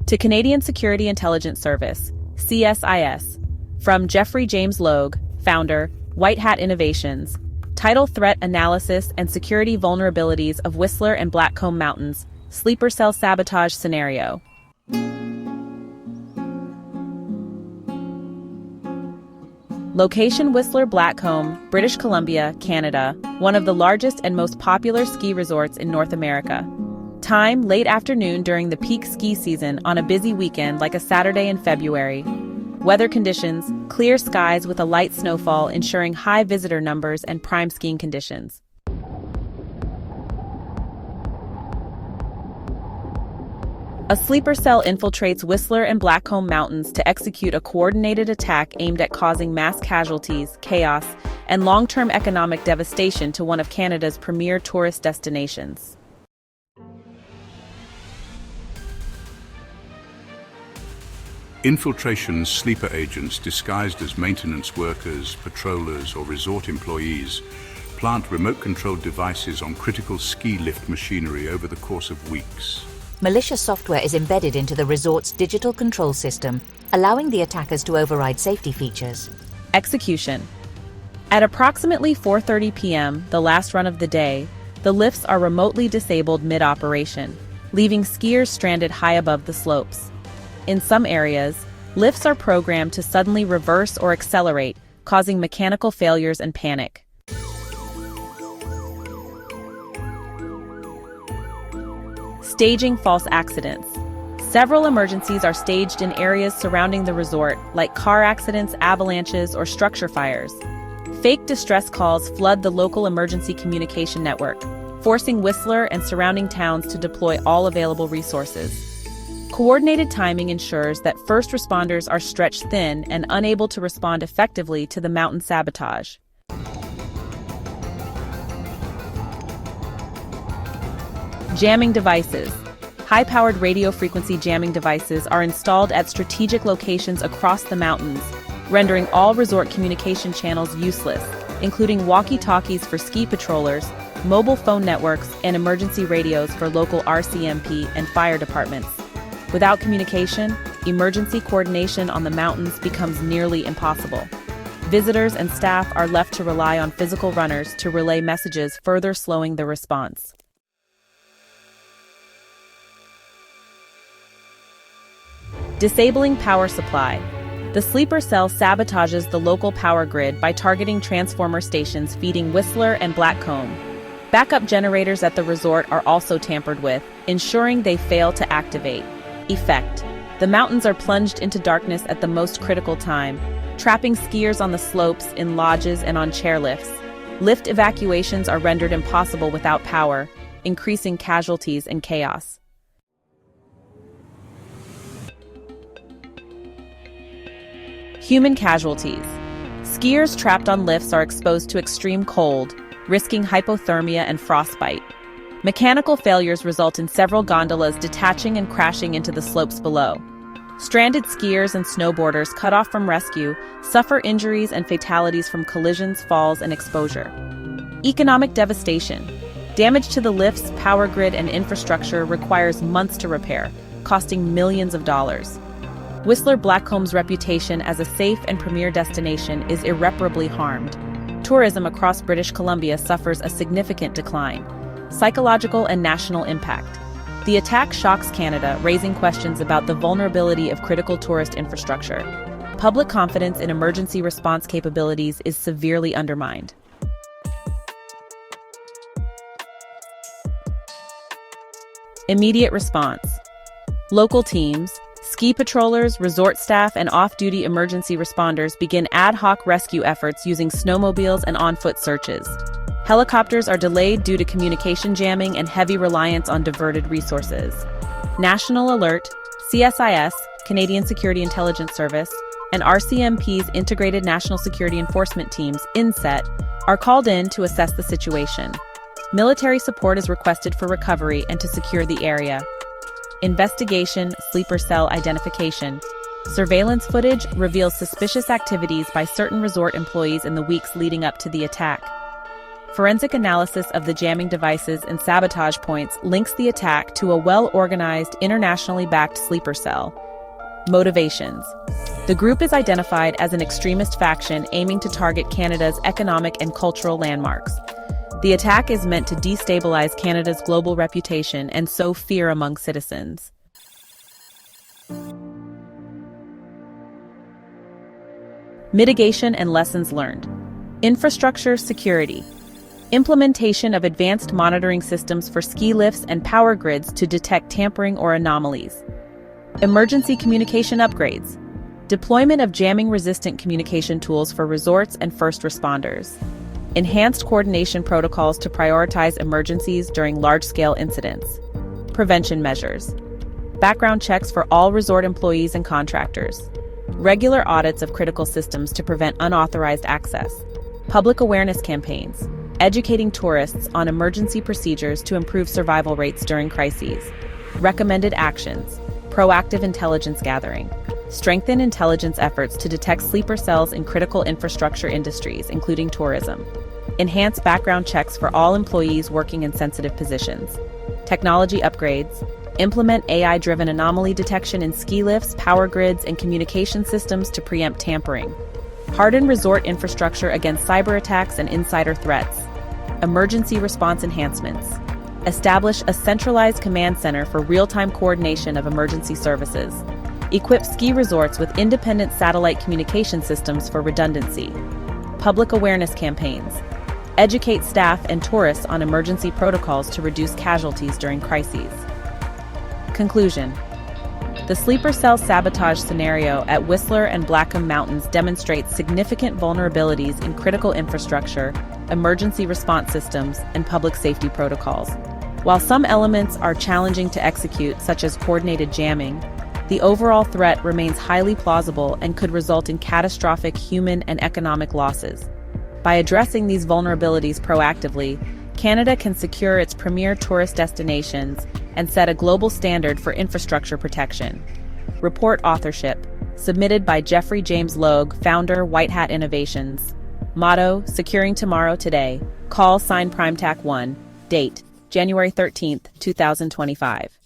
To Canadian Security Intelligence Service, CSIS. From Jeffrey James Logue, founder, White Hat Innovations. Title: Threat Analysis and Security Vulnerabilities of Whistler and Blackcomb Mountains, Sleeper Cell Sabotage Scenario. Location: Whistler Blackcomb, British Columbia, Canada, one of the largest and most popular ski resorts in North America. Time: late afternoon during the peak ski season on a busy weekend like a Saturday in February. Weather conditions: clear skies with a light snowfall ensuring high visitor numbers and prime skiing conditions. A sleeper cell infiltrates Whistler and Blackcomb Mountains to execute a coordinated attack aimed at causing mass casualties, chaos, and long-term economic devastation to one of Canada's premier tourist destinations. Infiltration sleeper agents disguised as maintenance workers, patrollers, or resort employees plant remote-controlled devices on critical ski lift machinery over the course of weeks. Malicious software is embedded into the resort's digital control system, allowing the attackers to override safety features. Execution. At approximately 4:30 p.m., the last run of the day, the lifts are remotely disabled mid-operation, leaving skiers stranded high above the slopes. In some areas, lifts are programmed to suddenly reverse or accelerate, causing mechanical failures and panic. Staging false accidents. Several emergencies are staged in areas surrounding the resort, like car accidents, avalanches, or structure fires. Fake distress calls flood the local emergency communication network, forcing Whistler and surrounding towns to deploy all available resources. Coordinated timing ensures that first responders are stretched thin and unable to respond effectively to the mountain sabotage. Jamming devices. High-powered radio frequency jamming devices are installed at strategic locations across the mountains, rendering all resort communication channels useless, including walkie-talkies for ski patrollers, mobile phone networks, and emergency radios for local RCMP and fire departments. Without communication, emergency coordination on the mountains becomes nearly impossible. Visitors and staff are left to rely on physical runners to relay messages, further slowing the response. Disabling power supply. The sleeper cell sabotages the local power grid by targeting transformer stations feeding Whistler and Blackcomb. Backup generators at the resort are also tampered with, ensuring they fail to activate. Effect. The mountains are plunged into darkness at the most critical time, trapping skiers on the slopes, in lodges, and on chairlifts. Lift evacuations are rendered impossible without power, increasing casualties and chaos. Human casualties. Skiers trapped on lifts are exposed to extreme cold, risking hypothermia and frostbite. Mechanical failures result in several gondolas detaching and crashing into the slopes below. Stranded skiers and snowboarders cut off from rescue suffer injuries and fatalities from collisions, falls, and exposure. Economic devastation. Damage to the lifts, power grid, and infrastructure requires months to repair, costing millions of dollars. Whistler Blackcomb's reputation as a safe and premier destination is irreparably harmed. Tourism across British Columbia suffers a significant decline. Psychological and national impact. The attack shocks Canada, raising questions about the vulnerability of critical tourist infrastructure. Public confidence in emergency response capabilities is severely undermined. Immediate response. Local teams, ski patrollers, resort staff, and off-duty emergency responders begin ad hoc rescue efforts using snowmobiles and on-foot searches. Helicopters are delayed due to communication jamming and heavy reliance on diverted resources. National Alert, CSIS, Canadian Security Intelligence Service, and RCMP's Integrated National Security Enforcement Teams, INSET, are called in to assess the situation. Military support is requested for recovery and to secure the area. Investigation, sleeper cell identification. Surveillance footage reveals suspicious activities by certain resort employees in the weeks leading up to the attack. Forensic analysis of the jamming devices and sabotage points links the attack to a well-organized, internationally backed sleeper cell. Motivations. The group is identified as an extremist faction aiming to target Canada's economic and cultural landmarks. The attack is meant to destabilize Canada's global reputation and sow fear among citizens. Mitigation and lessons learned. Infrastructure security. Implementation of advanced monitoring systems for ski lifts and power grids to detect tampering or anomalies. Emergency communication upgrades. Deployment of jamming-resistant communication tools for resorts and first responders. Enhanced coordination protocols to prioritize emergencies during large-scale incidents. Prevention measures. Background checks for all resort employees and contractors. Regular audits of critical systems to prevent unauthorized access. Public awareness campaigns. Educating tourists on emergency procedures to improve survival rates during crises. Recommended actions. Proactive intelligence gathering. Strengthen intelligence efforts to detect sleeper cells in critical infrastructure industries, including tourism. Enhance background checks for all employees working in sensitive positions. Technology upgrades. Implement AI-driven anomaly detection in ski lifts, power grids, and communication systems to preempt tampering. Harden resort infrastructure against cyber attacks and insider threats. Emergency response enhancements. Establish a centralized command center for real-time coordination of emergency services. Equip ski resorts with independent satellite communication systems for redundancy. Public awareness campaigns. Educate staff and tourists on emergency protocols to reduce casualties during crises. Conclusion. The sleeper cell sabotage scenario at Whistler and Blackcomb Mountains demonstrates significant vulnerabilities in critical infrastructure, emergency response systems, and public safety protocols. While some elements are challenging to execute, such as coordinated jamming, the overall threat remains highly plausible and could result in catastrophic human and economic losses. By addressing these vulnerabilities proactively, Canada can secure its premier tourist destinations and set a global standard for infrastructure protection. Report authorship, submitted by Jeffrey James Logue, founder, White Hat Innovations. Motto, Securing Tomorrow Today. Call sign PrimeTac 1. Date, January 13th, 2025.